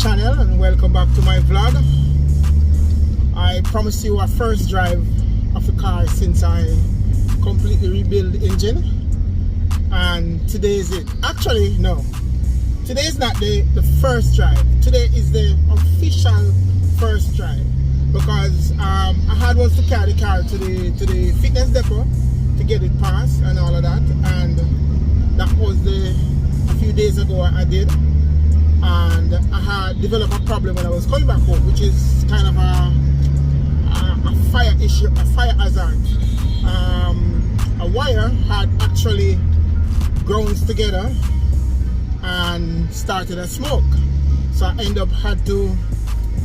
channel and welcome back to my vlog. I promised you a first drive of the car since I completely rebuilt the engine, and today is it. Actually no, today is not the first drive. Today is the official first drive, because I had once to carry the car to the fitness depot to get it passed and all of that, and that was a few days ago I did. And I had developed a problem when I was coming back home, which is kind of a fire issue, a fire hazard. A wire had actually grown together and started a smoke. So I ended up had to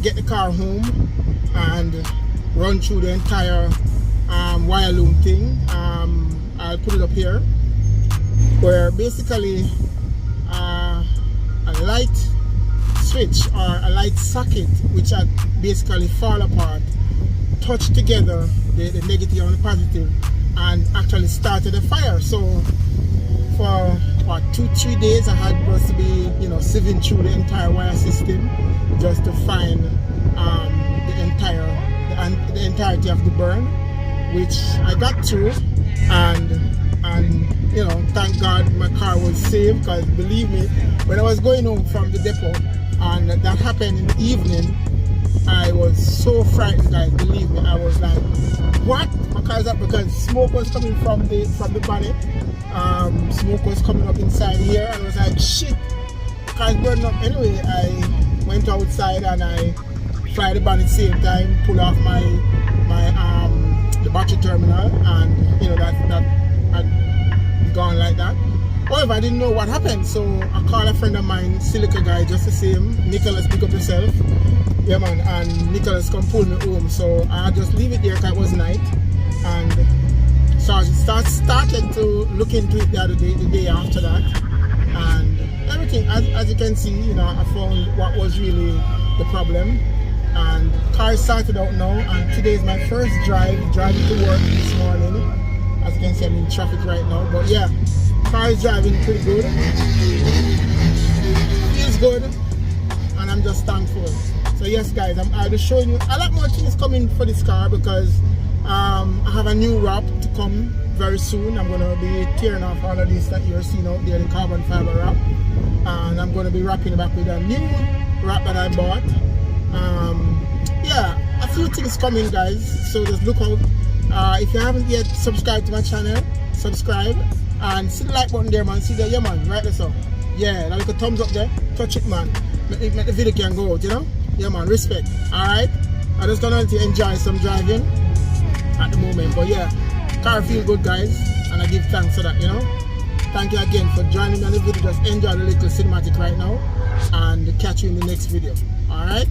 get the car home and run through the entire wire loom thing. I'll put it up here, where basically a light switch or a light socket, which had basically fall apart, touched together the negative and the positive, and actually started a fire. So for what, 2-3 days I had supposed to be, sieving through the entire wire system just to find the entirety of the burn, which I got through, and thank God my car was saved, because believe me, when I was going home from the depot and that happened in the evening, I was so frightened, guys. Believe me, I was like, what? Because smoke was coming from the bonnet. Smoke was coming up inside here, and I was like, shit, car's burning up. Anyway, I went outside and I fried the bonnet same time, pull off the battery terminal, and that had gone like that. However, I didn't know what happened, so I called a friend of mine, Silica guy, just to see him. Nicholas, pick up yourself. Yeah, man, and Nicholas come pull me home, so I just leave it there because it was night. And so I started to look into it the day after that, and everything, as you can see, I found what was really the problem. And the car started out now, and today is my first driving to work this morning. As you can see, I'm in traffic right now, but yeah, car is driving pretty good. Feels good, and I'm just thankful. So yes, guys, I'll be showing you a lot more things coming for this car, because I have a new wrap to come very soon. I'm going to be tearing off all of this that you're seeing out there, the carbon fiber wrap, and I'm going to be wrapping it back with a new wrap that I bought. Yeah, a few things coming, guys, so just look out. If you haven't yet subscribed to my channel, subscribe, and see the like button there, man. See there, yeah, man, right there, so yeah, that little thumbs up there, touch it, man. Make the video can go out, yeah, man, respect. Alright, I just gonna let you enjoy some driving at the moment, but yeah, car feel good, guys, and I give thanks for that. Thank you again for joining me on the video. Just enjoy the little cinematic right now, and catch you in the next video. Alright.